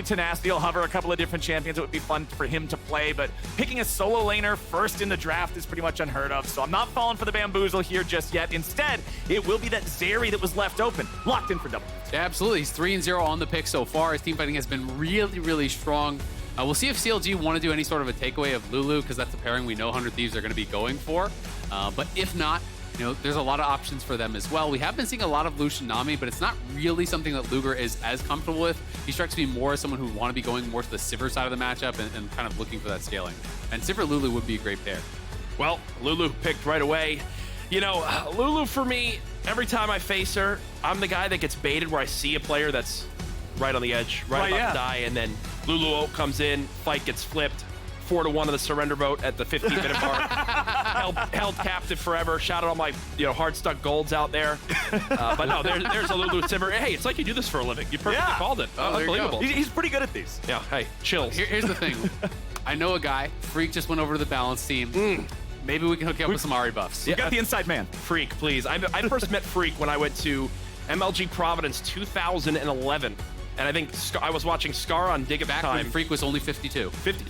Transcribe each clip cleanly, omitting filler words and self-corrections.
Tenacity will hover a couple of different champions. It would be fun for him to play, but picking a solo laner first in the draft is pretty much unheard of, so I'm not falling for the bamboozle here just yet. Instead, it will be that Zeri that was left open, locked in for double. Yeah, absolutely. He's 3-0 on the pick so far. His team fighting has been really, really strong. We'll see if CLG want to do any sort of a takeaway of Lulu, because that's the pairing we know 100 Thieves are going to be going for. But if not, you know, there's a lot of options for them as well. We have been seeing a lot of Lucian Nami, but it's not really something that Luger is as comfortable with. He strikes me more as someone who would want to be going more to the Sivir side of the matchup and kind of looking for that scaling. And Sivir Lulu would be a great pair. Well, Lulu picked right away. You know, Lulu for me, every time I face her, I'm the guy that gets baited where I see a player that's right on the edge, right about to die, and then Lulu comes in, fight gets flipped. 4-1 of the surrender vote at the 15-minute mark. held captive forever. Shout out all my hard-stuck golds out there. But no, there's a Lulu Sivir. Hey, it's like you do this for a living. You perfectly called it. Oh, unbelievable. He's pretty good at these. Yeah, hey, chills. Here's the thing. I know a guy. Freak just went over to the balance team. Maybe we can hook you up with some Ari buffs. You got the inside man. Freak, please. I first met Freak when I went to MLG Providence 2011. And I think I was watching Scar on Dig at Back time. when Freak was only 52. 50?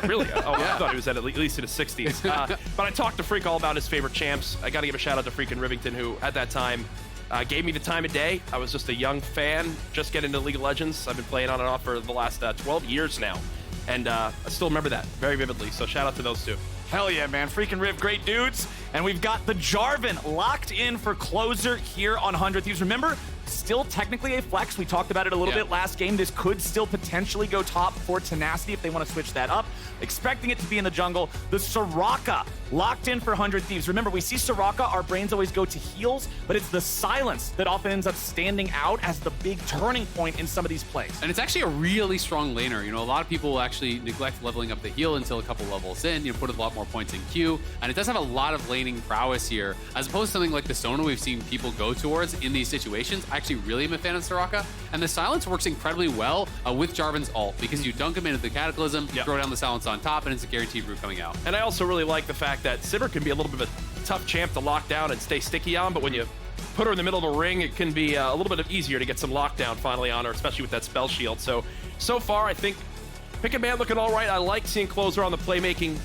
Really? Oh, yeah. I thought he was at least in his 60s. But I talked to Freak all about his favorite champs. I got to give a shout out to Freak in Rivington, who at that time gave me the time of day. I was just a young fan, just getting into League of Legends. I've been playing on and off for the last 12 years now. And I still remember that very vividly. So shout out to those two. Hell yeah, man. Freaking Riv, great dudes. And we've got the Jarvan locked in for closer here on 100 Thieves. Remember, still technically a flex. We talked about it a little bit last game. This could still potentially go top for Tenacity if they want to switch that up. Expecting it to be in the jungle. The Soraka locked in for 100 Thieves. Remember, we see Soraka, our brains always go to heals, but it's the silence that often ends up standing out as the big turning point in some of these plays. And it's actually a really strong laner. You know, a lot of people will actually neglect leveling up the heal until a couple levels in, put a lot more points in queue. And it does have a lot of laning prowess here, as opposed to something like the Sona we've seen people go towards in these situations. I actually really am a fan of Soraka. And the silence works incredibly well with Jarvan's ult, because you dunk him into the Cataclysm, throw down the silence on top, and it's a guaranteed route coming out. And I also really like the fact that Sivir can be a little bit of a tough champ to lock down and stay sticky on, but when you put her in the middle of a ring, it can be a little bit easier to get some lockdown finally on her, especially with that spell shield. So far, I think Pick and Ban looking all right. I like seeing closer on the playmaking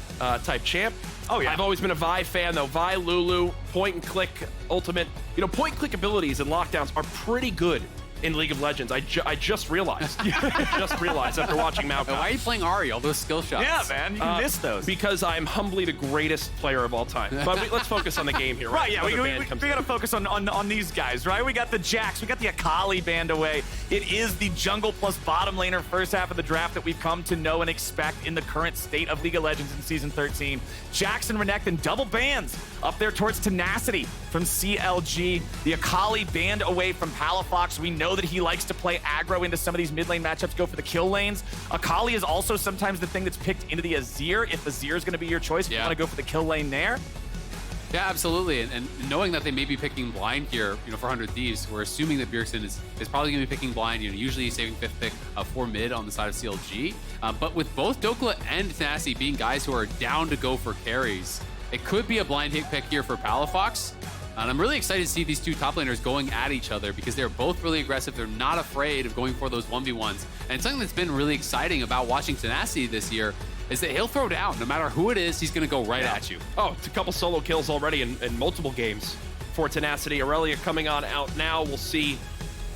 type champ. Oh yeah. I've always been a Vi fan though. Vi, Lulu, point and click, ultimate. Point and click abilities and lockdowns are pretty good in League of Legends. I just realized. Just realized after watching Malcolm. Why are you playing Ari? All those skill shots. Yeah, man. You can miss those. Because I'm humbly the greatest player of all time. But let's focus on the game here, right? Yeah, we got to focus on these guys, right? We got the Jax. We got the Akali band away. It is the jungle plus bottom laner first half of the draft that we've come to know and expect in the current state of League of Legends in Season 13. Jax and Renekton double bans up there towards Tenacity from CLG. The Akali band away from Palafox. We know that he likes to play aggro into some of these mid lane matchups, go for the kill lanes. Akali is also sometimes the thing that's picked into the Azir, if Azir is going to be your choice, if you want to go for the kill lane there. Yeah, absolutely. And knowing that they may be picking blind here, for 100 Thieves, we're assuming that Bjergsen is probably going to be picking blind, usually saving 5th pick for mid on the side of CLG. But with both Dhokla and Tenacity being guys who are down to go for carries, it could be a blind hit pick here for Palafox. And I'm really excited to see these two top laners going at each other, because they're both really aggressive. They're not afraid of going for those 1v1s. And something that's been really exciting about watching Tenacity this year is that he'll throw down. No matter who it is, he's going to go right at you. Oh, it's a couple solo kills already in multiple games for Tenacity. Irelia coming on out now. We'll see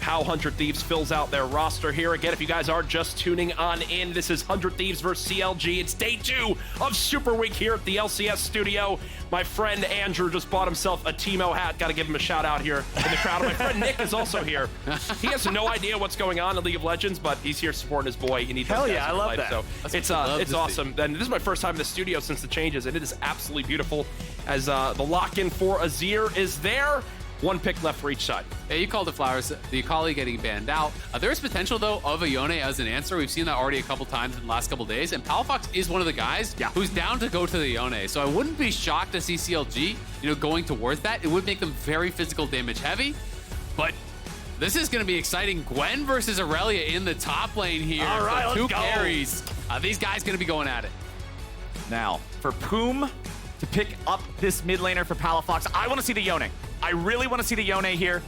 how 100 Thieves fills out their roster here. Again, if you guys are just tuning on in, this is 100 Thieves versus CLG. It's day 2 of Super Week here at the LCS studio. My friend Andrew just bought himself a Teemo hat. Got to give him a shout out here in the crowd. My friend Nick is also here. He has no idea what's going on in League of Legends, but he's here supporting his boy. You need Hell yeah, I love that. So it's awesome. And this is my first time in the studio since the changes, and it is absolutely beautiful as the lock-in for Azir is there. One pick left for each side. Yeah, you called it flowers. The Akali getting banned out. There is potential, though, of a Yone as an answer. We've seen that already a couple times in the last couple days. And Palafox is one of the guys who's down to go to the Yone. So I wouldn't be shocked to see CLG, going towards that. It would make them very physical damage heavy. But this is going to be exciting. Gwen versus Irelia in the top lane here. All right, for 2 let's go. carries. These guys going to be going at it. Now, for Poome to pick up this mid laner for Palafox, I want to see the Yone. I really want to see the Yone here.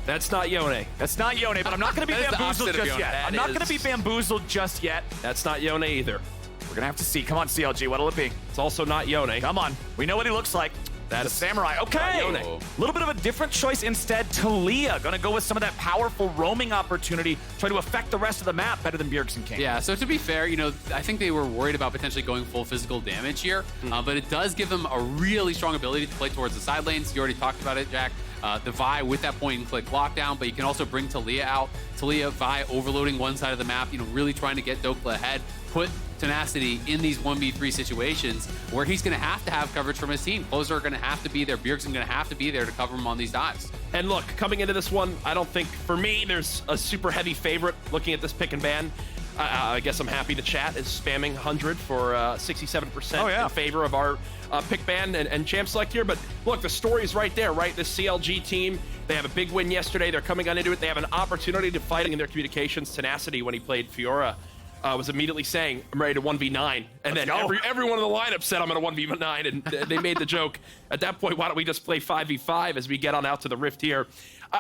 That's not Yone. That's not Yone, but I'm not going to be That is the bamboozled opposite of just Yone. yet. I'm not going to be bamboozled just yet. That's not Yone either. We're going to have to see. Come on, CLG. What'll it be? It's also not Yone. Come on. We know what he looks like. That's a samurai. Okay. Yone. A little bit of a different choice instead. Taliyah going to go with some of that powerful roaming opportunity, try to affect the rest of the map better than Bjergsen can. Yeah, so to be fair, you know, I think they were worried about potentially going full physical damage here, but it does give them a really strong ability to play towards the side lanes. You already talked about it, Jack. The Vi with that point-and-click lockdown, but you can also bring Taliyah out. Taliyah, Vi overloading one side of the map, you know, really trying to get Dhokla ahead, put Tenacity in these 1v3 situations where he's going to have coverage from his team. Closer are going to have to be there. Bjergsen going to have to be there to cover him on these dives. And look, coming into this one, I don't think, for me, there's a super heavy favorite looking at this pick and ban. I guess I'm happy the chat is spamming 100 for 67% in favor of our pick ban and champ select here. But look, the story is right there, right? The CLG team, they have a big win yesterday. They're coming on into it. They have an opportunity to fight in their communications. Tenacity, when he played Fiora, was immediately saying, I'm ready to 1v9. And then everyone in the lineup said, I'm going to 1v9. And they made the joke. At that point, why don't we just play 5v5 as we get on out to the Rift here?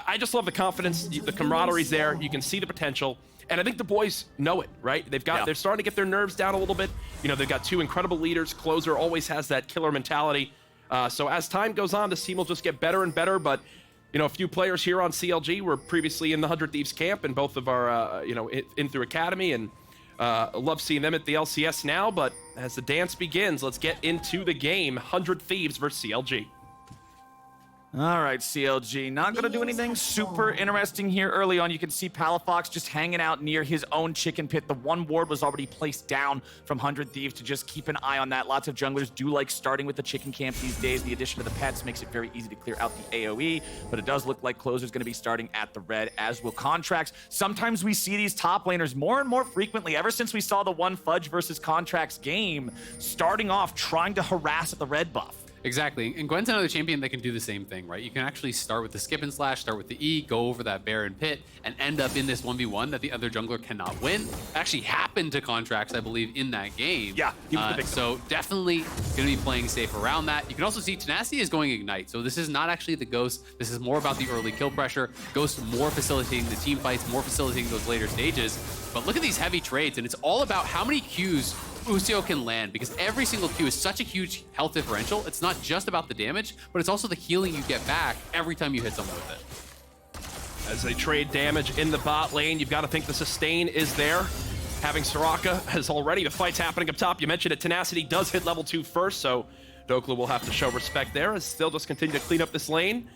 I just love the confidence. The camaraderie's there. You can see the potential. And I think the boys know it, right? They're starting to get their nerves down a little bit. You know, they've got two incredible leaders. Closer always has that killer mentality. So as time goes on, this team will just get better and better. But, you know, a few players here on CLG were previously in the 100 Thieves camp and both of our, you know, in through Academy. And love seeing them at the LCS now. But as the dance begins, let's get into the game. 100 Thieves versus CLG. All right, CLG. Not going to do anything super interesting here early on. You can see Palafox just hanging out near his own chicken pit. The one ward was already placed down from 100 Thieves to just keep an eye on that. Lots of junglers do like starting with the chicken camp these days. The addition of the pets makes it very easy to clear out the AoE, but it does look like Closer's going to be starting at the red, as will Contractz. Sometimes we see these top laners more and more frequently, ever since we saw the one Fudge versus Contractz game, starting off trying to harass at the red buff. Exactly, and Gwen's another champion that can do the same thing, right? You can actually start with the skip and slash, start with the E, go over that Baron pit, and end up in this 1v1 that the other jungler cannot win. It actually happened to Contractz, I believe, in that game. Yeah, he was the victim. So definitely going to be playing safe around that. You can also see Tenacity is going Ignite, so this is not actually the Ghost. This is more about the early kill pressure. Ghost more facilitating the team fights, more facilitating those later stages. But look at these heavy trades, and it's all about how many Qs Busio can land, because every single Q is such a huge health differential. It's not just about the damage, but it's also the healing you get back every time you hit someone with it. As they trade damage in the bot lane, you've got to think the sustain is there. Having Soraka has already, the fight's happening up top. You mentioned it, Tenacity does hit level 2 first, so Dhokla will have to show respect there as they'll just continue to clean up this lane.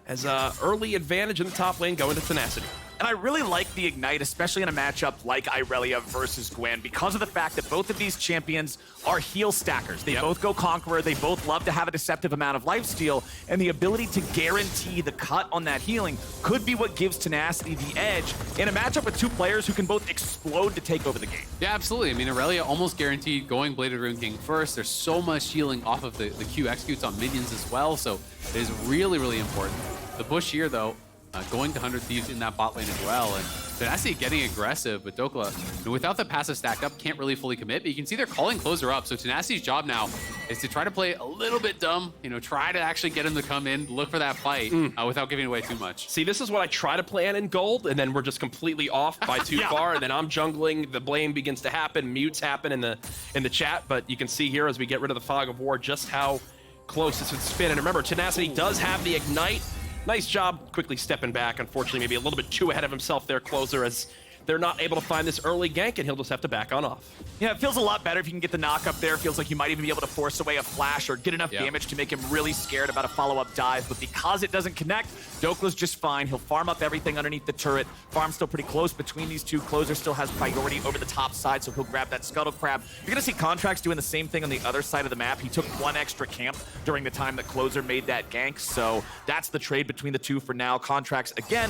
As early advantage in the top lane going to Tenacity. And I really like the Ignite, especially in a matchup like Irelia versus Gwen, because of the fact that both of these champions are heal stackers. They both go Conqueror, they both love to have a deceptive amount of lifesteal, and the ability to guarantee the cut on that healing could be what gives Tenacity the edge in a matchup with two players who can both explode to take over the game. Yeah, absolutely. I mean, Irelia almost guaranteed going Bladed Rune King first. There's so much healing off of the Q executes on minions as well, so it is really, really important. The push here, though, going to 100 Thieves in that bot lane as well, and Tenacity getting aggressive, but Dhokla, without the passive stacked up, can't really fully commit, but you can see they're calling Closer up, so Tenacity's job now is to try to play a little bit dumb, you know, try to actually get him to come in, look for that fight without giving away too much. See, this is what I try to plan in gold, and then we're just completely off by too far, and then I'm jungling, the blame begins to happen, mutes happen in the chat, but you can see here as we get rid of the Fog of War just how close this would spin, and remember, Tenacity does have the Ignite. Nice job quickly stepping back. Unfortunately, maybe a little bit too ahead of himself there, Closer, as they're not able to find this early gank, and he'll just have to back on off. Yeah, it feels a lot better if you can get the knock up there. It feels like you might even be able to force away a flash or get enough damage to make him really scared about a follow-up dive. But because it doesn't connect, Dhokla's just fine. He'll farm up everything underneath the turret. Farm's still pretty close between these two. Closer still has priority over the top side, so he'll grab that Scuttle Crab. You're going to see Contractz doing the same thing on the other side of the map. He took one extra camp during the time that Closer made that gank, so that's the trade between the two for now. Contractz, again,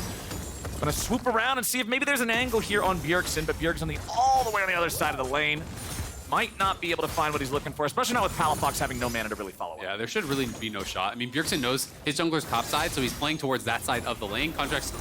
gonna swoop around and see if maybe there's an angle here on Bjergsen, but Bjergsen all the way on the other side of the lane. Might not be able to find what he's looking for, especially not with Palafox having no mana to really follow up. Yeah, there should really be no shot. I mean, Bjergsen knows his jungler's top side, so he's playing towards that side of the lane. Contractz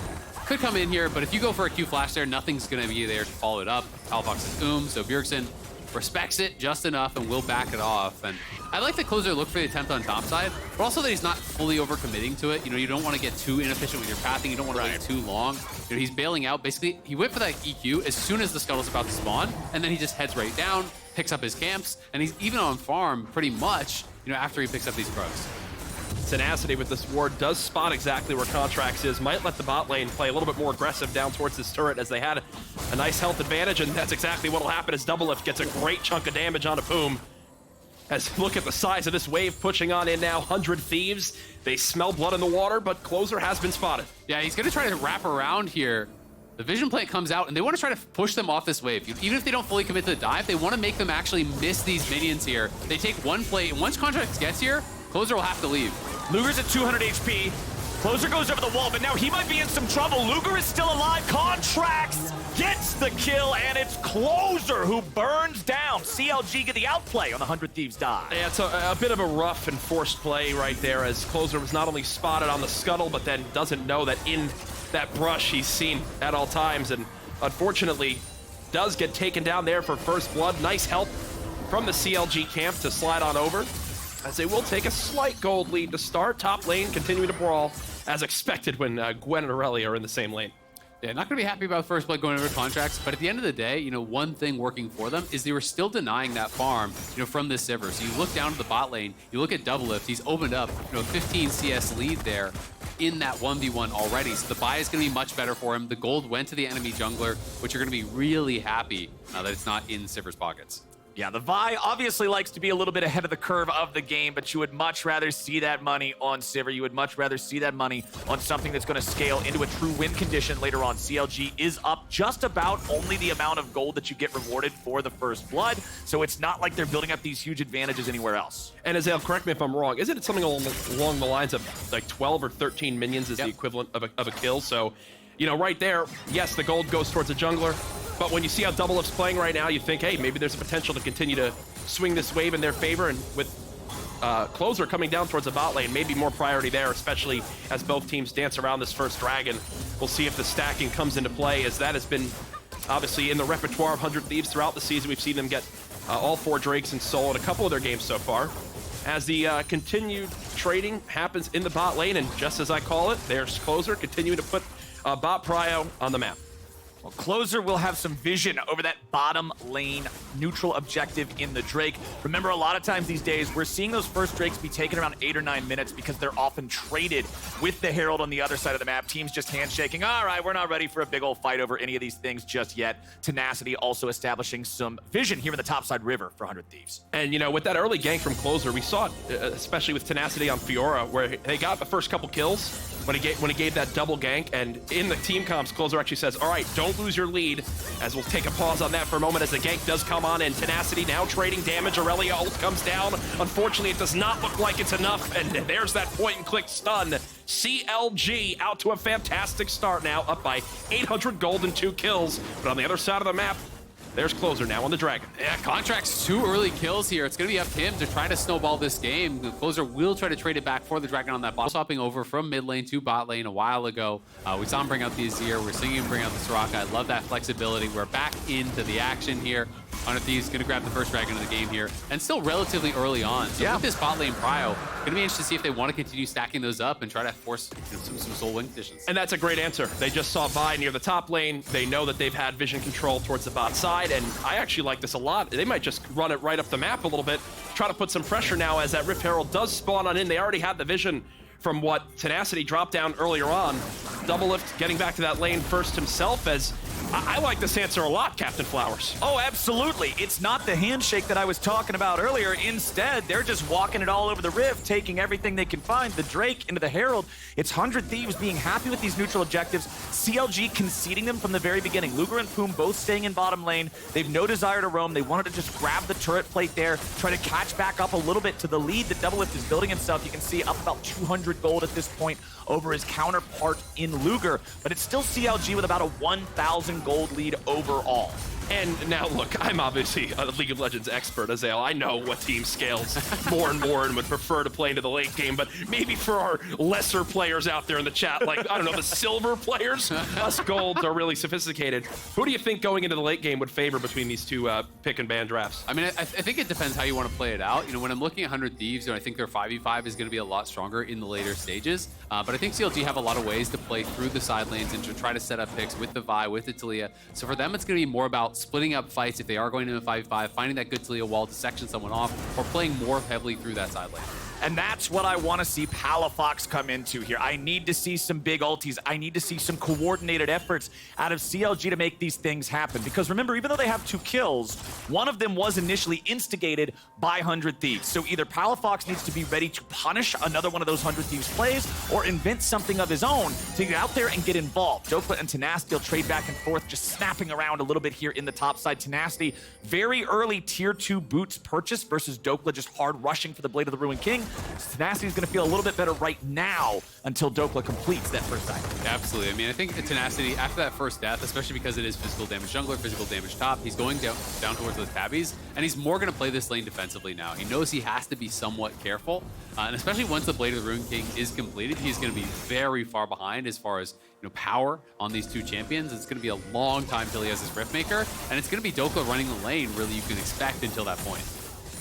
could come in here, but if you go for a Q flash there, nothing's gonna be there to follow it up. Palafox is so Bjergsen respects it just enough and will back it off. And I like that Closer looked for the attempt on top side, but also that he's not fully overcommitting to it. You know, you don't want to get too inefficient with your pathing. You don't want to wait too long. You know, he's bailing out. Basically, he went for that EQ as soon as the scuttle's about to spawn, and then he just heads right down, picks up his camps, and he's even on farm pretty much, you know, after he picks up these pros. Tenacity with this ward does spot exactly where Contractz is. Might let the bot lane play a little bit more aggressive down towards this turret as they had a nice health advantage, and that's exactly what will happen as DoubleLift gets a great chunk of damage onto Poome. As look at the size of this wave pushing on in now, 100 Thieves. They smell blood in the water, but Closer has been spotted. Yeah, he's gonna try to wrap around here. The vision plate comes out, and they want to try to push them off this wave. Even if they don't fully commit to the dive, they want to make them actually miss these minions here. They take one plate, and once Contractz gets here, Closer will have to leave. Luger's at 200 HP. Closer goes over the wall, but now he might be in some trouble. Luger is still alive. Contractz gets the kill, and it's Closer who burns down. CLG get the outplay on the 100 Thieves dive. Yeah, it's a bit of a rough and forced play right there as Closer was not only spotted on the scuttle, but then doesn't know that in that brush he's seen at all times, and unfortunately does get taken down there for first blood. Nice help from the CLG camp to slide on over, as they will take a slight gold lead to start. Top lane continuing to brawl as expected when Gwen and Irelia are in the same lane. Yeah, not going to be happy about first blood going over Contractz, but at the end of the day, you know, one thing working for them is they were still denying that farm, you know, from this Sivir. So you look down to the bot lane, you look at DoubleLift, he's opened up, you know, 15 CS lead there in that 1v1 already. So the buy is going to be much better for him. The gold went to the enemy jungler, which are going to be really happy that it's not in Sivir's pockets. Yeah, the Vi obviously likes to be a little bit ahead of the curve of the game, but you would much rather see that money on Sivir. You would much rather see that money on something that's going to scale into a true win condition later on. CLG is up just about only the amount of gold that you get rewarded for the first blood, so it's not like they're building up these huge advantages anywhere else. And Azael, correct me if I'm wrong, isn't it something along the lines of like 12 or 13 minions is the equivalent of a kill? So, you know, right there, yes, the gold goes towards a jungler, but when you see how DoubleLift's playing right now, you think, hey, maybe there's a potential to continue to swing this wave in their favor, and with Closer coming down towards the bot lane, maybe more priority there, especially as both teams dance around this first dragon. We'll see if the stacking comes into play, as that has been obviously in the repertoire of 100 Thieves throughout the season. We've seen them get all 4 Drakes and Soul in a couple of their games so far. As the continued trading happens in the bot lane, and just as I call it, there's Closer continuing to put bot prio on the map. Well, Closer will have some vision over that bottom lane neutral objective in the Drake. Remember, a lot of times these days, we're seeing those first Drakes be taken around 8 or 9 minutes because they're often traded with the Herald on the other side of the map. Teams just handshaking, all right, we're not ready for a big old fight over any of these things just yet. Tenacity also establishing some vision here in the topside river for 100 Thieves. And, you know, with that early gank from Closer, we saw it, especially with Tenacity on Fiora, where they got the first couple kills when he gave that double gank, and in the team comps, Closer actually says, all right, don't lose your lead, as we'll take a pause on that for a moment as the gank does come on, and Tenacity now trading damage. Irelia ult comes down. Unfortunately, it does not look like it's enough, and there's that point-and-click stun. CLG out to a fantastic start now, up by 800 gold and 2 kills, but on the other side of the map, there's Closer now on the Dragon. Yeah, Contractz 2 early kills here. It's going to be up to him to try to snowball this game. The Closer will try to trade it back for the Dragon on that bot. Swapping over from mid lane to bot lane a while ago. We saw him bring out the Azir. We're seeing him bring out the Soraka. I love that flexibility. We're back into the action here. 100 Thieves going to grab the first Dragon of the game here, and still relatively early on. So with this bot lane prio, going to be interesting to see if they want to continue stacking those up and try to force, you know, some soul win conditions. And that's a great answer. They just saw Vi near the top lane. They know that they've had vision control towards the bot side, and I actually like this a lot. They might just run it right up the map a little bit, try to put some pressure now as that Rift Herald does spawn on in. They already had the vision from what Tenacity dropped down earlier on. DoubleLift getting back to that lane first himself, as I like this answer a lot, Captain Flowers. Oh, absolutely. It's not the handshake that I was talking about earlier. Instead, they're just walking it all over the rift, taking everything they can find. The Drake into the Herald. It's 100 Thieves being happy with these neutral objectives. CLG conceding them from the very beginning. Luger and Poome both staying in bottom lane. They've no desire to roam. They wanted to just grab the turret plate there, try to catch back up a little bit to the lead that DoubleLift is building himself. You can see up about 200 gold at this point over his counterpart in Luger, but it's still CLG with about a 1,000 1,000 gold lead overall. And now, look, I'm obviously a League of Legends expert, Azael. I know what team scales more and more and would prefer to play into the late game, but maybe for our lesser players out there in the chat, like, I don't know, the silver players, us golds are really sophisticated. Who do you think going into the late game would favor between these two pick and ban drafts? I mean, I think it depends how you want to play it out. You know, when I'm looking at 100 Thieves, I think their 5v5 is going to be a lot stronger in the later stages. But I think CLG have a lot of ways to play through the side lanes and to try to set up picks with the Vi, with the Taliyah. So for them, it's going to be more about splitting up fights if they are going into a 5v5, finding that good Taliyah wall to section someone off, or playing more heavily through that side lane. And that's what I want to see Palafox come into here. I need to see some big ultis. I need to see some coordinated efforts out of CLG to make these things happen. Because remember, even though they have 2 kills, one of them was initially instigated by 100 Thieves. So either Palafox needs to be ready to punish another one of those 100 Thieves plays, or invent something of his own to get out there and get involved. Dhokla and Tenacity will trade back and forth, just snapping around a little bit here in the top side. Tenacity, very early tier 2 boots purchase versus Dhokla just hard rushing for the Blade of the Ruined King. Tenacity is going to feel a little bit better right now until Dhokla completes that first item. Absolutely. I mean, I think Tenacity, after that first death, especially because it is physical damage jungler, physical damage top, he's going down towards those tabbies, and he's more going to play this lane defensively now. He knows he has to be somewhat careful, and especially once the Blade of the Ruined King is completed, he's going to be very far behind as far as power on these 2 champions. It's going to be a long time till he has his Riftmaker, and it's going to be Dhokla running the lane, really, you can expect until that point.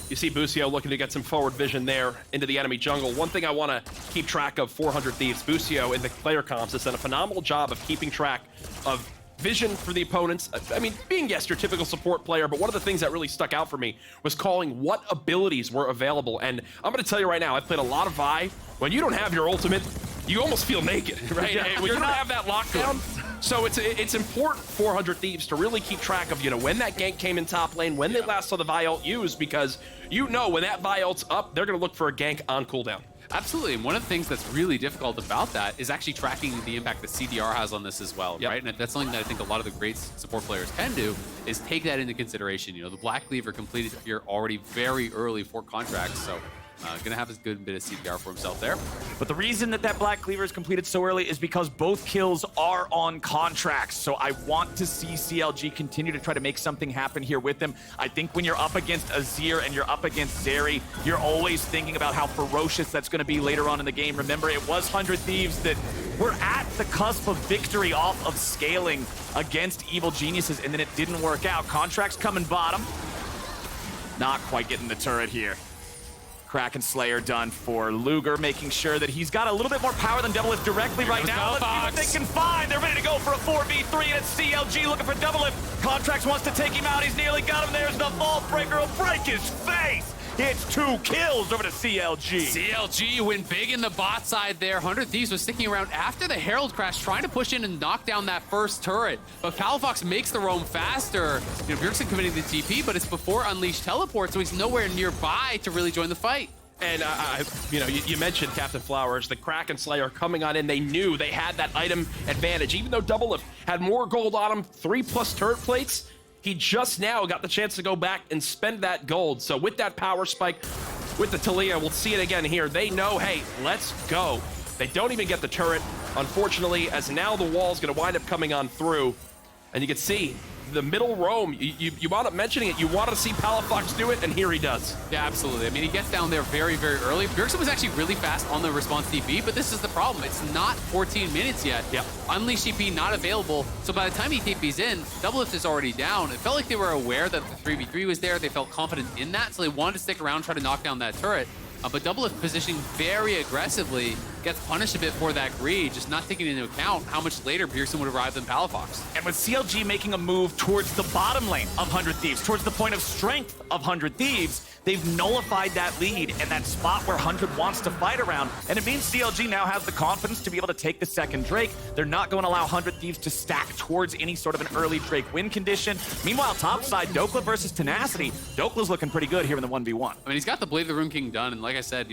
You see Busio looking to get some forward vision there into the enemy jungle. One thing I want to keep track of, 400 Thieves, Busio in the player comps has done a phenomenal job of keeping track of vision for the opponents. I mean, being, yes, your typical support player, but one of the things that really stuck out for me was calling what abilities were available. And I'm going to tell you right now, I've played a lot of Vi. When you don't have your ultimate, you almost feel naked, right? Yeah, when you don't have that lockdown. So it's important for 400 Thieves to really keep track of, when that gank came in top lane, when they last saw the Vi ult used, because when that Vi ult's up, they're going to look for a gank on cooldown. Absolutely, and one of the things that's really difficult about that is actually tracking the impact that CDR has on this as well, right? And that's something that I think a lot of the great support players can do, is take that into consideration. The Black Cleaver completed here already very early for Contractz, so gonna have a good bit of CPR for himself there. But the reason that Black Cleaver is completed so early is because both kills are on Contractz. So I want to see CLG continue to try to make something happen here with them. I think when you're up against Azir and you're up against Zeri, you're always thinking about how ferocious that's going to be later on in the game. Remember, it was 100 Thieves that were at the cusp of victory off of scaling against Evil Geniuses, and then it didn't work out. Contractz coming bottom. Not quite getting the turret here. Kraken Slayer done for Luger, making sure that he's got a little bit more power than DoubleLift directly right now. Let's see what they can find. They're ready to go for a 4v3, and it's CLG looking for DoubleLift. Contractz wants to take him out. He's nearly got him. There's the Vault Breaker. He'll break his face. It's 2 kills over to CLG. CLG went big in the bot side there. 100 Thieves was sticking around after the Herald crash, trying to push in and knock down that first turret. But Palafox makes the roam faster. Bjergsen committing the TP, but it's before Unleashed teleport, so he's nowhere nearby to really join the fight. And, you mentioned Captain Flowers, the Kraken Slayer coming on in. They knew they had that item advantage. Even though DoubleLift had more gold on him, 3+ turret plates, he just now got the chance to go back and spend that gold. So with that power spike, with the Taliyah, we'll see it again here. They know, hey, let's go. They don't even get the turret, unfortunately, as now the wall's going to wind up coming on through. And you can see the middle roam, you wound up mentioning it. You wanted to see Palafox do it, and here he does. Yeah, absolutely. I mean, he gets down there very, very early. Bjergsen was actually really fast on the response TP, but this is the problem. It's not 14 minutes yet. Yep. Unleash TP not available. So by the time he TP's in, DoubleLift is already down. It felt like they were aware that the 3v3 was there. They felt confident in that, so they wanted to stick around, try to knock down that turret. But DoubleLift positioning very aggressively gets punished a bit for that greed, just not taking into account how much later Bjergsen would arrive than Palafox. And with CLG making a move towards the bottom lane of 100 Thieves, towards the point of strength of 100 Thieves, they've nullified that lead and that spot where 100 wants to fight around. And it means CLG now has the confidence to be able to take the second Drake. They're not going to allow 100 Thieves to stack towards any sort of an early Drake win condition. Meanwhile, topside, Dhokla versus Tenacity. Dhokla's looking pretty good here in the 1v1. I mean, he's got the Blade of the Ruined King done, and like I said,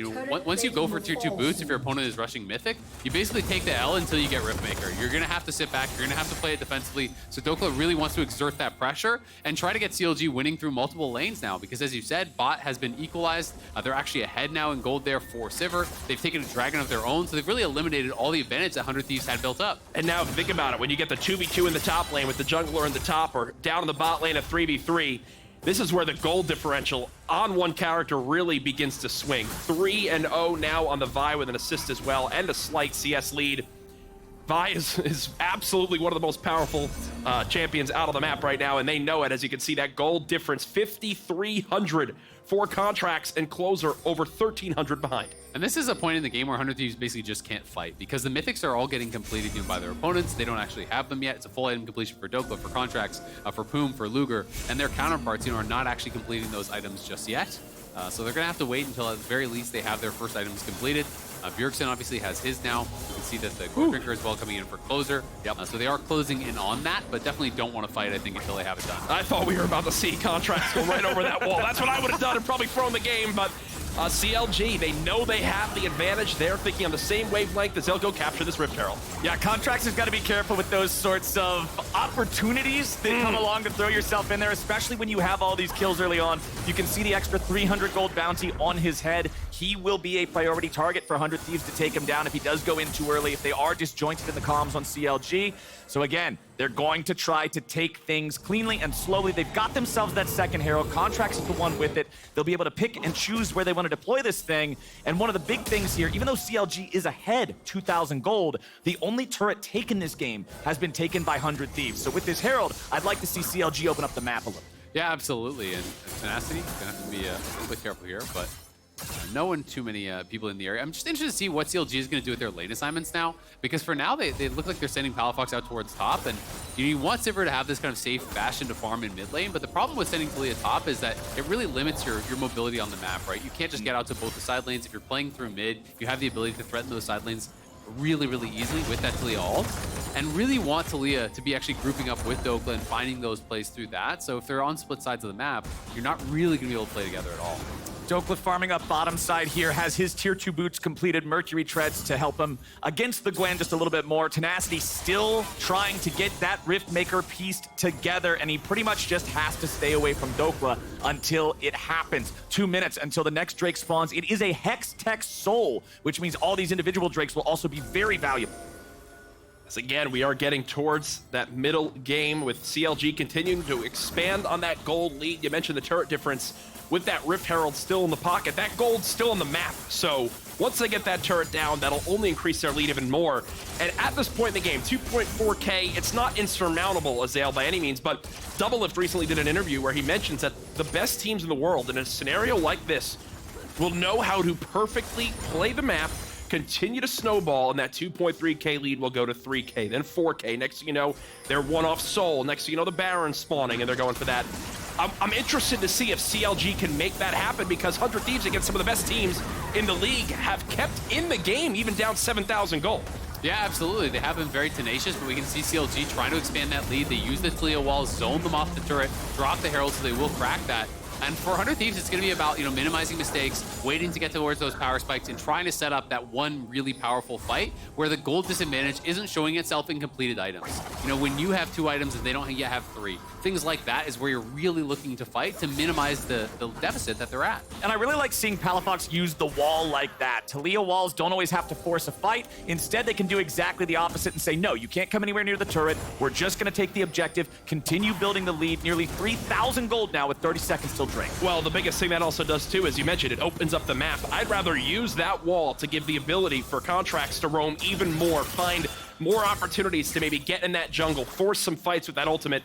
once you go for tier 2 boots, if your opponent is rushing Mythic, you basically take the L until you get Riftmaker. You're going to have to sit back. You're going to have to play it defensively. So Dhokla really wants to exert that pressure and try to get CLG winning through multiple lanes now, because as you said, bot has been equalized. They're actually ahead now in gold there for Sivir. They've taken a dragon of their own, so they've really eliminated all the advantage that 100 Thieves had built up. And now think about it, when you get the 2v2 in the top lane with the jungler in the top or down in the bot lane at 3v3, this is where the gold differential on one character really begins to swing. 3-0 now on the Vi with an assist as well and a slight CS lead. Vi is absolutely one of the most powerful champions out on the map right now, and they know it. As you can see, that gold difference, 5,300 for Contractz, and Closer over 1,300 behind. And this is a point in the game where 100 Thieves basically just can't fight, because the mythics are all getting completed by their opponents. They don't actually have them yet. It's a full item completion for Dhokla, for Contractz, for Poome, for Luger, and their counterparts are not actually completing those items just yet. So they're going to have to wait until at the very least they have their first items completed. Bjergsen obviously has his now. You can see that the Core Drinker as well coming in for Closer. Yep. So they are closing in on that, but definitely don't want to fight, I think, until they have it done. I thought we were about to see Contractz go right over that wall. That's what I would have done and probably thrown the game, but CLG, they know they have the advantage. They're thinking on the same wavelength as they'll go capture this Rift Herald. Yeah, Contractz has got to be careful with those sorts of opportunities that come along to throw yourself in there, especially when you have all these kills early on. You can see the extra 300 gold bounty on his head. He will be a priority target for 100 Thieves to take him down if he does go in too early, if they are disjointed in the comms on CLG. So again, they're going to try to take things cleanly and slowly. They've got themselves that second Herald. Contractz is the one with it. They'll be able to pick and choose where they want to deploy this thing. And one of the big things here, even though CLG is ahead 2,000 gold, the only turret taken this game has been taken by 100 Thieves. So with this Herald, I'd like to see CLG open up the map a little. Yeah, absolutely. And Tenacity, gonna have to be a little bit careful here, but no one too many people in the area. I'm just interested to see what CLG is going to do with their lane assignments now, because for now they look like they're sending Palafox out towards top, and you want Sivir to have this kind of safe bastion to farm in mid lane, but the problem with sending Taliyah top is that it really limits your mobility on the map, right? You can't just get out to both the side lanes. If you're playing through mid, you have the ability to threaten those side lanes really, really easily with that Taliyah ult, and really want Taliyah to be actually grouping up with Dhokla and finding those plays through that. So if they're on split sides of the map, you're not really going to be able to play together at all. Dhokla farming up bottom side here, has his tier 2 boots completed, Mercury treads to help him against the Gwen just a little bit more. Tenacity still trying to get that Riftmaker pieced together, and he pretty much just has to stay away from Dhokla until it happens. 2 minutes until the next Drake spawns. It is a Hex Tech Soul, which means all these individual Drakes will also be very valuable. As again, we are getting towards that middle game with CLG continuing to expand on that gold lead. You mentioned the turret difference. With that Rift Herald still in the pocket, that gold's still on the map. So once they get that turret down, that'll only increase their lead even more. And at this point in the game, 2.4K, it's not insurmountable, Azael, by any means, but DoubleLift recently did an interview where he mentions that the best teams in the world in a scenario like this will know how to perfectly play the map, continue to snowball, and that 2.3K lead will go to 3K, then 4K. Next thing you know, they're one off Soul. Next thing you know, the Baron's spawning, and they're going for that. I'm interested to see if CLG can make that happen, because 100 Thieves against some of the best teams in the league have kept in the game, even down 7,000 gold. Yeah, absolutely. They have been very tenacious, but we can see CLG trying to expand that lead. They use the Taliyah walls, zone them off the turret, drop the Herald, so they will crack that. And for 100 Thieves, it's going to be about, minimizing mistakes, waiting to get towards those power spikes, and trying to set up that one really powerful fight where the gold disadvantage isn't showing itself in completed items. When you have 2 items and they don't yet have 3, things like that is where you're really looking to fight to minimize the deficit that they're at. And I really like seeing Palafox use the wall like that. Taliyah walls don't always have to force a fight. Instead, they can do exactly the opposite and say, no, you can't come anywhere near the turret. We're just going to take the objective, continue building the lead. Nearly 3,000 gold now with 30 seconds till Drake. Well, the biggest thing that also does too, as you mentioned, it opens up the map. I'd rather use that wall to give the ability for Contractz to roam even more, find more opportunities to maybe get in that jungle, force some fights with that ultimate.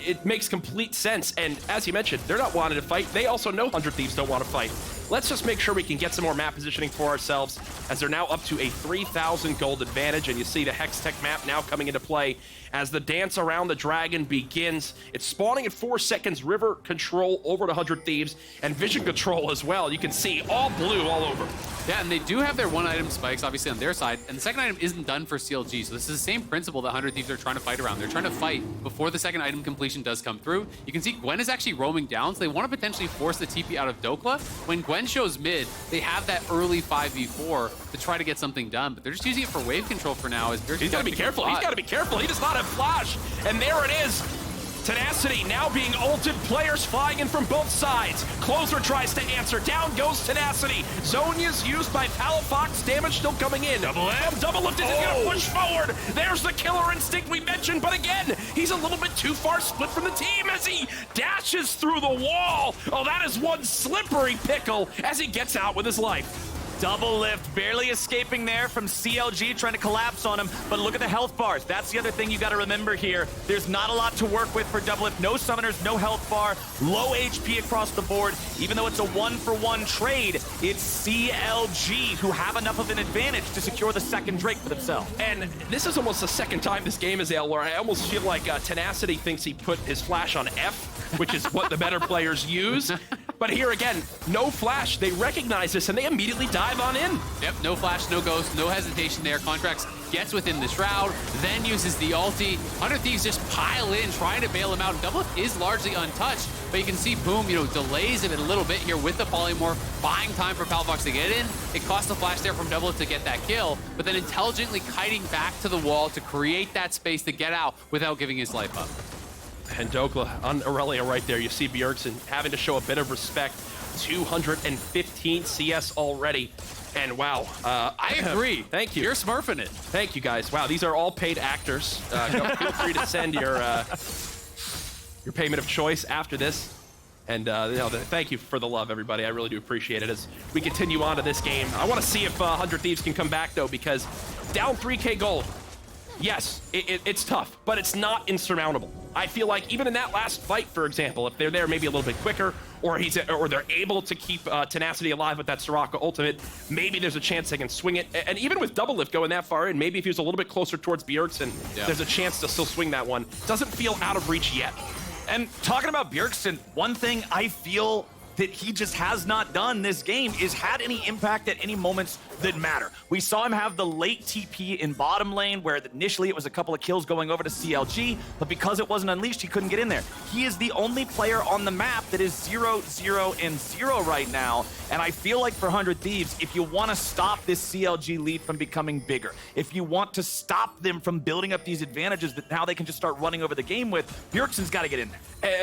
It makes complete sense, and as you mentioned, they're not wanting to fight. They also know 100 Thieves don't want to fight. Let's just make sure we can get some more map positioning for ourselves, as they're now up to a 3,000 gold advantage, and you see the Hex Tech map now coming into play. as the dance around the dragon begins. It's spawning at 4 seconds, river control over to 100 Thieves, and vision control as well. You can see all blue all over. Yeah, and they do have their 1-item spikes, obviously, on their side, and the second item isn't done for CLG, so this is the same principle that 100 Thieves are trying to fight around. They're trying to fight before the second item completion does come through. You can see Gwen is actually roaming down, so they want to potentially force the TP out of Dhokla. When Gwen shows mid, they have that early 5v4 to try to get something done, but they're just using it for wave control for now. He's got to be careful. He's got to be careful. He does not have flash, and there it is. Tenacity now being ulted, players flying in from both sides. Closer tries to answer, down goes Tenacity. Zonya's used by Palafox, damage still coming in. DoubleLift is gonna push forward. There's the killer instinct we mentioned, but again, he's a little bit too far split from the team as he dashes through the wall. Oh, that is one slippery pickle as he gets out with his life. DoubleLift barely escaping there from CLG trying to collapse on him, but look at the health bars. That's the other thing you got to remember here. There's not a lot to work with for DoubleLift. No summoners, no health bar, low HP across the board. Even though it's a 1-for-1 trade, it's CLG who have enough of an advantage to secure the second Drake for themselves. And this is almost the second time this game is where I almost feel like Tenacity thinks he put his flash on F, which is what the better players use. But here again, no flash. They recognize this and they immediately dive on in. Yep, no flash, no ghost, no hesitation there. Contractz gets within the shroud, then uses the ulti. 100 Thieves just pile in, trying to bail him out. DoubleLift is largely untouched, but you can see Poome, delays it a little bit here with the polymorph, buying time for Palafox to get in. It costs the flash there from DoubleLift to get that kill, but then intelligently kiting back to the wall to create that space to get out without giving his life up. And Dhokla on Irelia right there. You see Bjergsen having to show a bit of respect. 215 CS already. And wow. I agree. Thank you. You're smurfing it. Thank you, guys. Wow, these are all paid actors. Feel free to send your payment of choice after this. And thank you for the love, everybody. I really do appreciate it as we continue on to this game. I want to see if 100 Thieves can come back, though, because down 3K gold. Yes, it's tough, but it's not insurmountable. I feel like even in that last fight, for example, if they're there maybe a little bit quicker, or they're able to keep Tenacity alive with that Soraka ultimate, maybe there's a chance they can swing it. And even with DoubleLift going that far in, maybe if he was a little bit closer towards Bjergsen, there's a chance to still swing that one. Doesn't feel out of reach yet. And talking about Bjergsen, one thing I feel that he just has not done this game is had any impact at any moments that matter. We saw him have the late TP in bottom lane where initially it was a couple of kills going over to CLG, but because it wasn't unleashed, he couldn't get in there. He is the only player on the map that is 0, 0, and 0 right now, and I feel like for 100 Thieves, if you want to stop this CLG lead from becoming bigger, if you want to stop them from building up these advantages that now they can just start running over the game with, Bjergsen's got to get in there.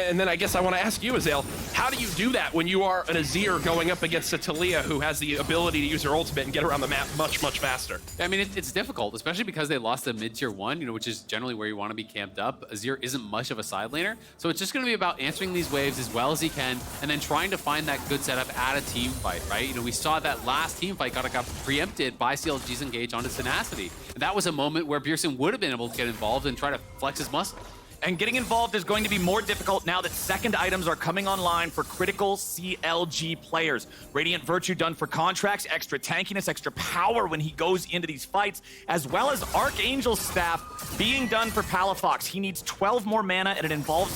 And then I guess I want to ask you, Azael, how do you do that when you are an Azir going up against a Taliyah who has the ability to use her ultimate and get around the map much, much faster? I mean, it's difficult, especially because they lost a mid-tier 1, which is generally where you want to be camped up. Azir isn't much of a side laner, so it's just going to be about answering these waves as well as he can, and then trying to find that good setup at a team fight, right? We saw that last team fight got preempted by CLG's engage onto Tenacity. And that was a moment where Bjergsen would have been able to get involved and try to flex his muscle. And getting involved is going to be more difficult now that second items are coming online for critical CLG players. Radiant Virtue done for Contractz, extra tankiness, extra power when he goes into these fights, as well as Archangel's Staff being done for Palafox. He needs 12 more mana and it evolves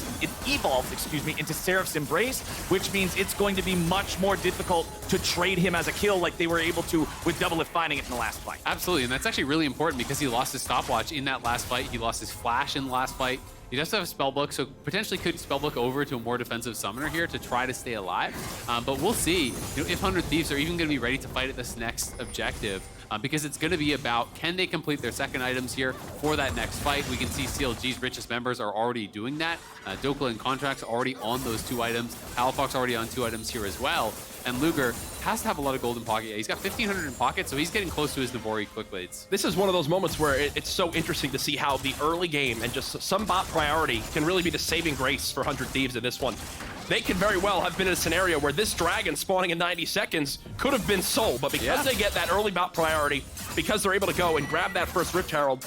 into Seraph's Embrace, which means it's going to be much more difficult to trade him as a kill like they were able to with DoubleLift finding it in the last fight. Absolutely, and that's actually really important because he lost his stopwatch in that last fight. He lost his flash in the last fight. He does have a spellbook, so potentially could spellbook over to a more defensive summoner here to try to stay alive. But we'll see if 100 Thieves are even going to be ready to fight at this next objective, because it's going to be about can they complete their second items here for that next fight. We can see CLG's richest members are already doing that. Dhokla and Contractz are already on those 2 items. Palafox already on 2 items here as well. And Luger has to have a lot of gold in pocket. Yeah, he's got 1,500 in pocket, so he's getting close to his Navori quick blades. This is one of those moments where it's so interesting to see how the early game and just some bot priority can really be the saving grace for 100 Thieves in this one. They could very well have been in a scenario where this dragon spawning in 90 seconds could have been sold, but because they get that early bot priority, because they're able to go and grab that first Rift Herald,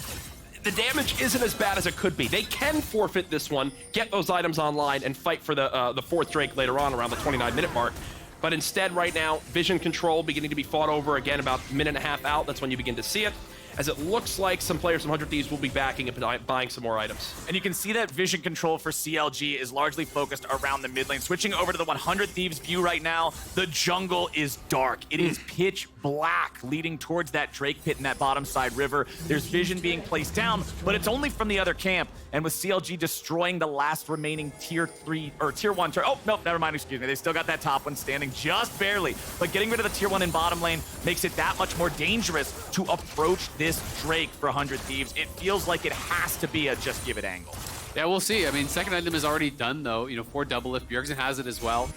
the damage isn't as bad as it could be. They can forfeit this one, get those items online, and fight for the 4th Drake later on around the 29-minute mark. But instead, right now, vision control beginning to be fought over again about a minute and a half out. That's when you begin to see it. as it looks like some players from 100 Thieves will be backing and buying some more items. And you can see that vision control for CLG is largely focused around the mid lane. Switching over to the 100 Thieves view right now, the jungle is dark. It is pitch black, leading towards that Drake pit in that bottom side river. There's vision being placed down, but it's only from the other camp. And with CLG destroying the last remaining tier 1 turret. Oh, no, never mind, excuse me. They still got that top one standing just barely. But getting rid of the tier 1 in bottom lane makes it that much more dangerous to approach this Drake for 100 Thieves. It feels like it has to be a just give it angle. Yeah, we'll see. I mean, second item is already done, though. You know, for DoubleLift, Bjergsen has it as well.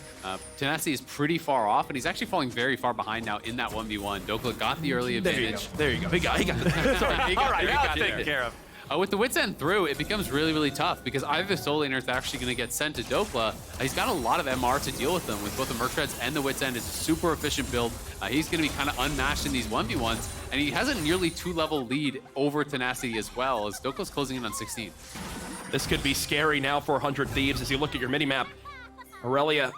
Tenacity is pretty far off, and he's actually falling very far behind now in that 1v1. Dhokla got the early advantage. There you go. He got it. Sorry, All right, now taken care of. With the Wit's End through, it becomes really, really tough because either the solo laner is actually going to get sent to Dhokla. He's got a lot of MR to deal with them with both the Merc Treads and the Wit's End. It's a super efficient build. He's going to be kind of unmatched in these 1v1s, and he has a nearly 2-level lead over Tenacity as well, as Dhokla's closing in on 16. This could be scary now for 100 Thieves as you look at your mini-map. Irelia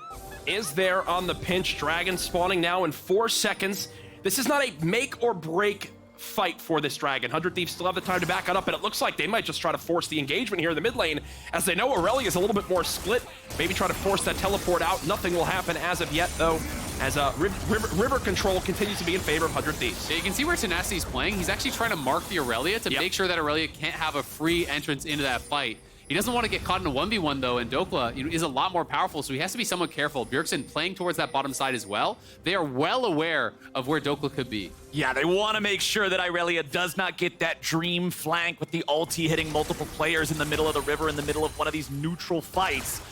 is there on the pinch. Dragon spawning now in 4 seconds. This is not a make or break fight for this Dragon. 100 Thieves still have the time to back it up, and it looks like they might just try to force the engagement here in the mid lane, as they know Irelia is a little bit more split. Maybe try to force that teleport out. Nothing will happen as of yet, though, as river control continues to be in favor of 100 Thieves. Yeah, you can see where Tenacity's playing. He's actually trying to mark the Irelia to make sure that Irelia can't have a free entrance into that fight. He doesn't want to get caught in a 1v1 though, and Dhokla is a lot more powerful, so he has to be somewhat careful. Bjergsen playing towards that bottom side as well. They are well aware of where Dhokla could be. Yeah, they want to make sure that Irelia does not get that dream flank with the ulti hitting multiple players in the middle of the river, in the middle of one of these neutral fights.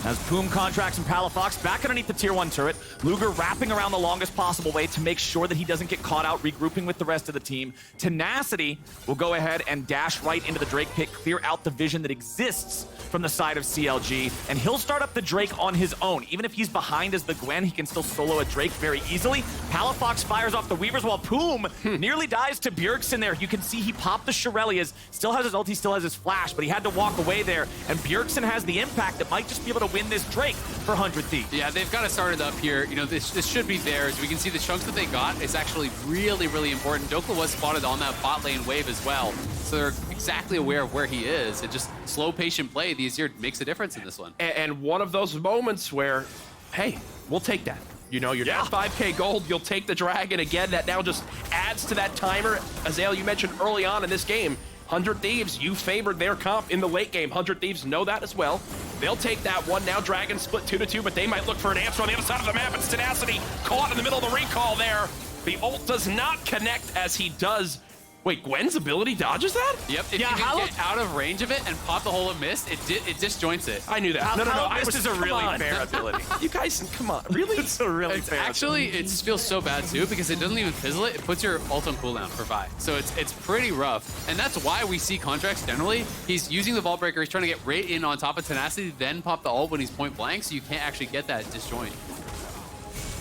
As Poome, Contractz, and Palafox back underneath the tier 1 turret, Luger wrapping around the longest possible way to make sure that he doesn't get caught out, regrouping with the rest of the team. Tenacity will go ahead and dash right into the Drake pit, clear out the vision that exists from the side of CLG, and he'll start up the Drake on his own. Even if he's behind as the Gwen, he can still solo a Drake very easily. Palafox fires off the Weavers while Poome nearly dies to Bjergsen there. You can see he popped the Shirelias, still has his ulti, still has his flash, but he had to walk away there, and Bjergsen has the impact that might just be able to win this Drake for 100 Thieves. Yeah, they've got to start it up here. You know, this should be theirs. We can see the chunks that they got is actually really, really important. Dhokla was spotted on that bot lane wave as well, so they're exactly aware of where he is. And just slow, patient play, the Azir makes a difference in this one. And one of those moments where, hey, we'll take that. You know, you're down 5k gold, you'll take the Dragon again. That now just adds to that timer. Azael, you mentioned early on in this game, 100 Thieves, you favored their comp in the late game. 100 Thieves know that as well. They'll take that one. Now Dragon split 2-2, but they might look for an answer on the other side of the map. It's Tenacity caught in the middle of the recall there. The ult does not connect as he does. Wait, Gwen's ability dodges that? Yep, if you can get out of range of it and pop the hole of mist, it disjoints it. I knew that. No. Mist is a really fair ability. You guys, come on. Really? It's a really fair Actually, it just feels so bad too because it doesn't even fizzle it. It puts your ult on cooldown for Vi. So it's pretty rough. And that's why we see Contractz generally. He's using the Vault Breaker. He's trying to get right in on top of Tenacity, then pop the ult when he's point blank, so you can't actually get that disjoint.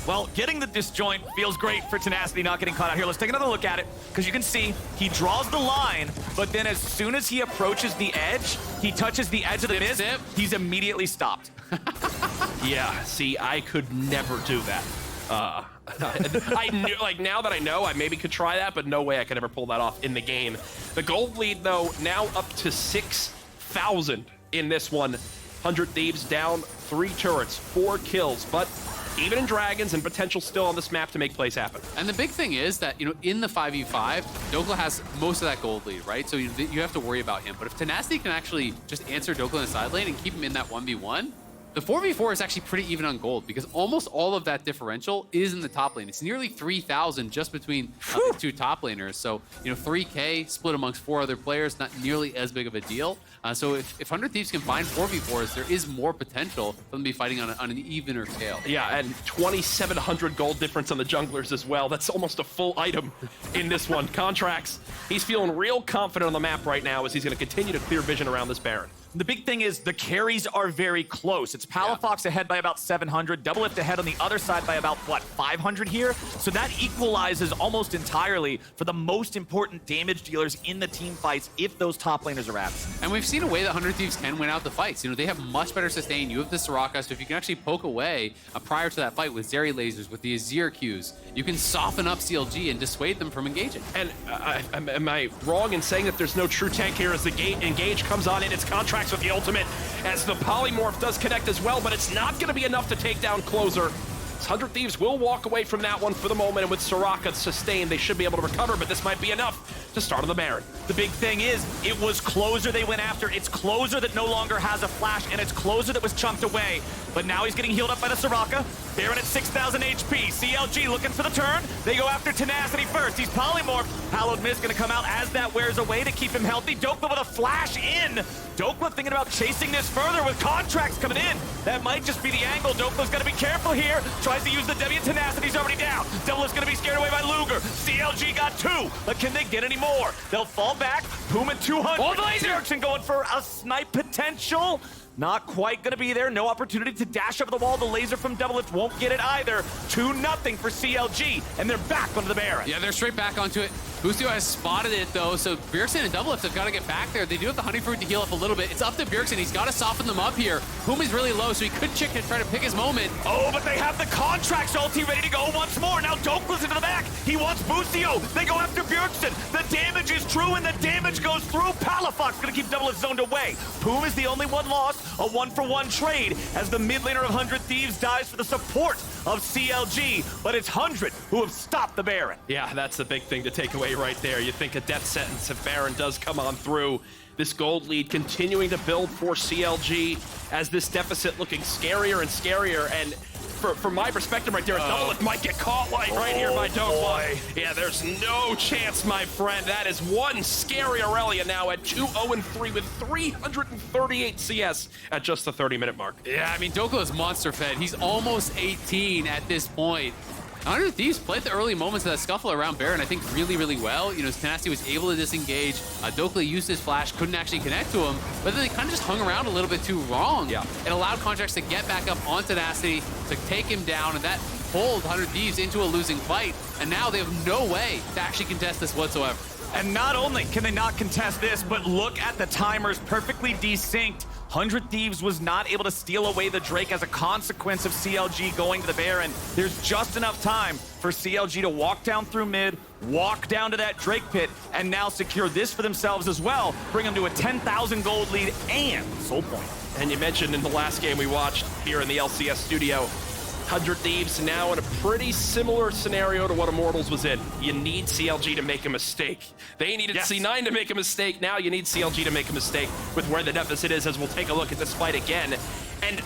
Well, getting the disjoint feels great for Tenacity not getting caught out here. Let's take another look at it, because you can see he draws the line, but then as soon as he approaches the edge, he touches the edge of the mist, he's immediately stopped. Yeah, see, I could never do that. I knew, like, now that I know, I maybe could try that, but no way I could ever pull that off in the game. The gold lead, though, now up to 6,000 in this one. 100 Thieves down 3 turrets, 4 kills, but even in Dragons and potential still on this map to make plays happen. And the big thing is that, you know, in the 5v5, Dhokla has most of that gold lead, right? So you have to worry about him. But if Tenacity can actually just answer Dhokla in the side lane and keep him in that 1v1, the 4v4 is actually pretty even on gold because almost all of that differential is in the top lane. It's nearly 3,000 just between the 2 top laners. So, you know, 3K split amongst 4 other players, not nearly as big of a deal. So if 100 Thieves can find 4v4s, there is more potential for them to be fighting on an evener scale. Yeah, and 2,700 gold difference on the junglers as well. That's almost a full item in this one. Contractz, he's feeling real confident on the map right now as he's going to continue to clear vision around this Baron. The big thing is the carries are very close. It's Palafox ahead by about 700, DoubleLift ahead on the other side by about, what, 500 here? So that equalizes almost entirely for the most important damage dealers in the team fights if those top laners are absent. And we've seen a way that 100 Thieves can win out the fights. You know, they have much better sustain. You have the Soraka, so if you can actually poke away prior to that fight with Zeri lasers, with the Azir Qs, you can soften up CLG and dissuade them from engaging. And am I wrong in saying that there's no true tank here as the engage comes on in? It's Contractz with the ultimate as the polymorph does connect as well, but it's not going to be enough to take down Closer. 100 Thieves will walk away from that one for the moment, and with Soraka sustained, they should be able to recover, but this might be enough to start on the Baron. The big thing is, it was Closer they went after. It's Closer that no longer has a flash, and it's Closer that was chunked away. But now he's getting healed up by the Soraka. Baron at 6,000 HP. CLG looking for the turn. They go after Tenacity first. He's polymorphed. Hallowed Mist gonna come out as that wears away to keep him healthy. Dhokla with a flash in. Dhokla thinking about chasing this further with Contractz coming in. That might just be the angle. Dokla's gonna be careful here. Tries to use the W. Tenacity's already down. DoubleLift's gonna be scared away by Luger. CLG got 2, but can they get any more? They'll fall back. Poome at 200. Oh, the laser! Bjergsen going for a snipe potential. Not quite gonna be there. No opportunity to dash over the wall. The laser from DoubleLift won't get it either. 2-0 for CLG, and they're back onto the Baron. Yeah, they're straight back onto it. Busio has spotted it, though, so Bjergsen and DoubleLift have got to get back there. They do have the Honey Fruit to heal up a little bit. It's up to Bjergsen. He's got to soften them up here. Poome is really low, so he could chicken and try to pick his moment. Oh, but they have the Contractz ulti ready to go once more. Now Dhokla's into the back. He wants Busio. They go after Bjergsen. The damage is true, and the damage goes through. Palafox gonna keep DoubleLift zoned away. Poome is the only one lost. A 1-for-1 trade as the mid laner of 100 Thieves dies for the support of CLG, but it's 100 who have stopped the Baron. Yeah, that's the big thing to take away right there. You think a death sentence if Baron does come on through. This gold lead continuing to build for CLG as this deficit looking scarier and scarier. And from my perspective right there, DoubleLift might get caught right here by Dhokla. Yeah, there's no chance, my friend. That is one scary Irelia now at 2-0-3 with 338 CS at just the 30-minute mark. Yeah, I mean, Dhokla is monster fed. He's almost 18 at this point. 100 Thieves played the early moments of that scuffle around Baron, I think, really, really well. You know, Tenacity was able to disengage. Dhokla used his flash, couldn't actually connect to him, but then they kind of just hung around a little bit too long. Yeah. It allowed Contractz to get back up on Tenacity, to take him down, and that pulled 100 Thieves into a losing fight, and now they have no way to actually contest this whatsoever. And not only can they not contest this, but look at the timers perfectly desynced. 100 Thieves was not able to steal away the Drake as a consequence of CLG going to the Baron. There's just enough time for CLG to walk down through mid, walk down to that Drake pit, and now secure this for themselves as well, bring them to a 10,000 gold lead and soul point. And you mentioned in the last game we watched here in the LCS studio, 100 Thieves now in a pretty similar scenario to what Immortals was in. You need CLG to make a mistake. They needed C9 to make a mistake. Now you need CLG to make a mistake with where the deficit is, as we'll take a look at this fight again. And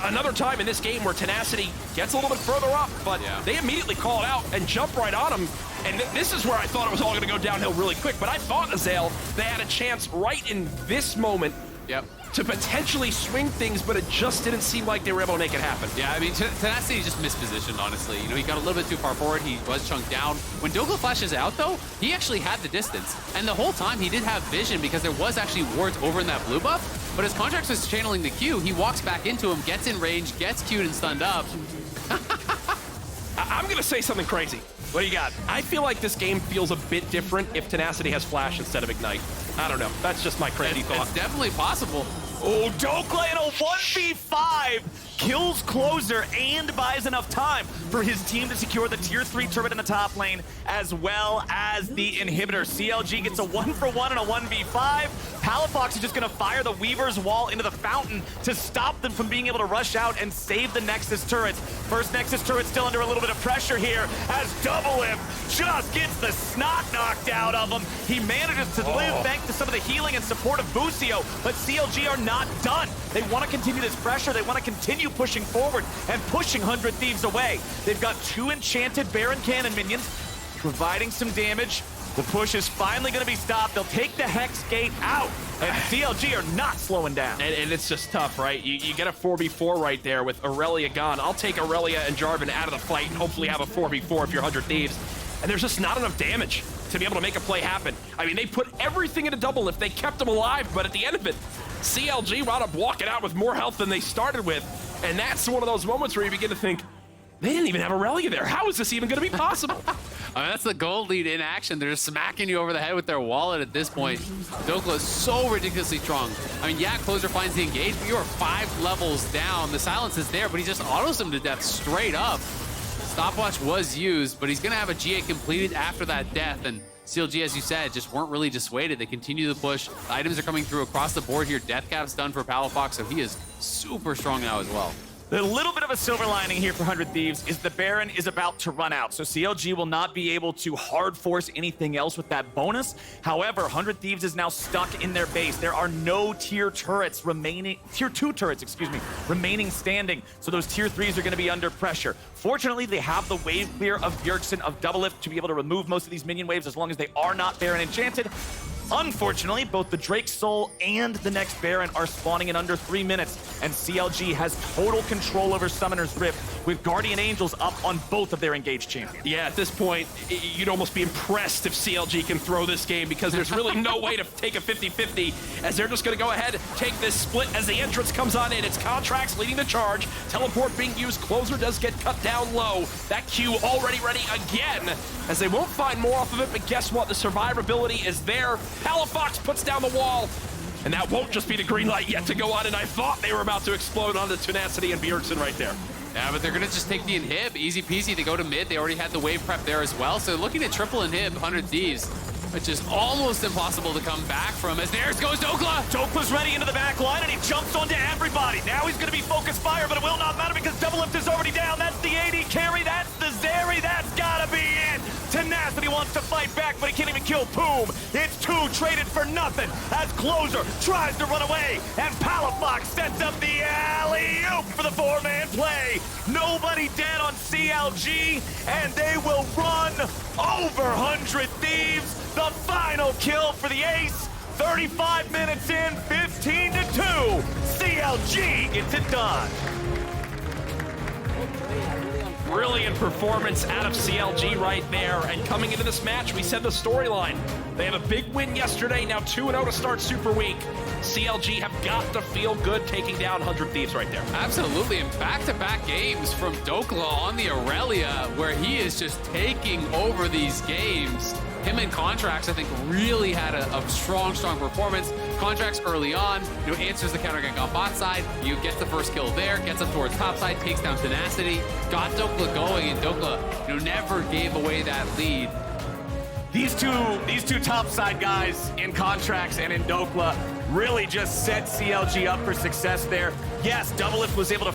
another time in this game where Tenacity gets a little bit further up, but they immediately call it out and jump right on him. And this is where I thought it was all going to go downhill really quick. But I thought, Azael, they had a chance right in this moment to potentially swing things, but it just didn't seem like they were able to make it happen. Yeah, I mean, Tenacity just mispositioned, honestly. You know, he got a little bit too far forward. He was chunked down. When Dhokla flashes out, though, he actually had the distance. And the whole time, he did have vision because there was actually wards over in that blue buff. But as Contractz was channeling the Q, he walks back into him, gets in range, gets Q'd and stunned up. I'm going to say something crazy. What do you got? I feel like this game feels a bit different if Tenacity has Flash instead of Ignite. I don't know. That's just my crazy thought. It's definitely possible. Oh, Dhokla in a 1v5 kills Closer and buys enough time for his team to secure the tier 3 turret in the top lane, as well as the inhibitor. CLG gets a 1-for-1 and a 1v5. Palafox is just gonna fire the Weaver's Wall into the fountain to stop them from being able to rush out and save the Nexus turrets. First Nexus turret still under a little bit of pressure here as DoubleLift just gets the snot knocked out of him. He manages to live thanks to some of the healing and support of Busio, but CLG are not done. They want to continue this pressure. They want to continue pushing forward and pushing 100 Thieves away. They've got 2 enchanted Baron Cannon minions providing some damage. The push is finally going to be stopped. They'll take the Hex Gate out, and CLG are not slowing down. And it's just tough, right? You get a 4v4 right there with Irelia gone. I'll take Irelia and Jarvan out of the fight and hopefully have a 4v4 if you're 100 Thieves. And there's just not enough damage to be able to make a play happen. I mean, they put everything into DoubleLift. They kept him alive, but at the end of it, CLG wound up walking out with more health than they started with. And that's one of those moments where you begin to think, they didn't even have Irelia there. How is this even going to be possible? I mean, that's the gold lead in action. They're just smacking you over the head with their wallet at this point. Dhokla is so ridiculously strong. I mean, yeah, Closer finds the engage, but you are 5 levels down. The silence is there, but he just autos him to death straight up. Stopwatch was used, but he's going to have a GA completed after that death. And CLG, as you said, just weren't really dissuaded. They continue the push. The items are coming through across the board here. Death cap's done for Palafox, so he is super strong now as well. The little bit of a silver lining here for 100 Thieves is the Baron is about to run out, so CLG will not be able to hard force anything else with that bonus. However, 100 Thieves is now stuck in their base. There are no tier 2 turrets, remaining standing, so those tier 3s are going to be under pressure. Fortunately, they have the wave clear of Bjergsen of DoubleLift to be able to remove most of these minion waves as long as they are not Baron enchanted. Unfortunately, both the Drake's Soul and the next Baron are spawning in under 3 minutes, and CLG has total control over Summoner's Rift, with Guardian Angels up on both of their engaged champions. Yeah, at this point, you'd almost be impressed if CLG can throw this game, because there's really no way to take a 50-50, as they're just going to go ahead, take this split as the entrance comes on in. It's Contractz leading the charge. Teleport being used. Closer does get cut down low. That Q already ready again, as they won't find more off of it, but guess what? The survivability is there. Palafox puts down the wall, and that won't just be the green light yet to go on, and I thought they were about to explode onto Tenacity and Bjergsen right there. Yeah, but they're going to just take the inhib. Easy peasy. They go to mid. They already had the wave prep there as well. So looking at triple inhib, 100 Thieves, which is almost impossible to come back from, as there goes Dhokla. Dhokla's ready into the back line, and he jumps onto everybody. Now he's going to be focused fire, but it will not matter because DoubleLift is already down. That's the AD carry. That's the Zeri. That's got to be it. Tenacity wants to fight back, but he can't even kill Poome. It's 2 traded for nothing as Closer tries to run away, and Palafox sets up the alley-oop for the 4-man play. Nobody dead on CLG, and they will run over 100 Thieves. The final kill for the ace. 35 minutes in, 15-2. CLG gets it done. Brilliant performance out of CLG right there. And coming into this match, we said the storyline. They have a big win yesterday, now 2-0 to start Super Week. CLG have got to feel good taking down 100 Thieves right there. Absolutely, and back-to-back games from Dhokla on the Irelia, where he is just taking over these games. Him and Contractz, I think, really had a strong performance. Contractz early on, answers the counter gank on bot side. You get the first kill there, gets up towards top side, takes down Tenacity, got Dhokla going, and Dhokla, never gave away that lead. These two top side guys in Contractz and in Dhokla really just set CLG up for success there. Yes, DoubleLift was able to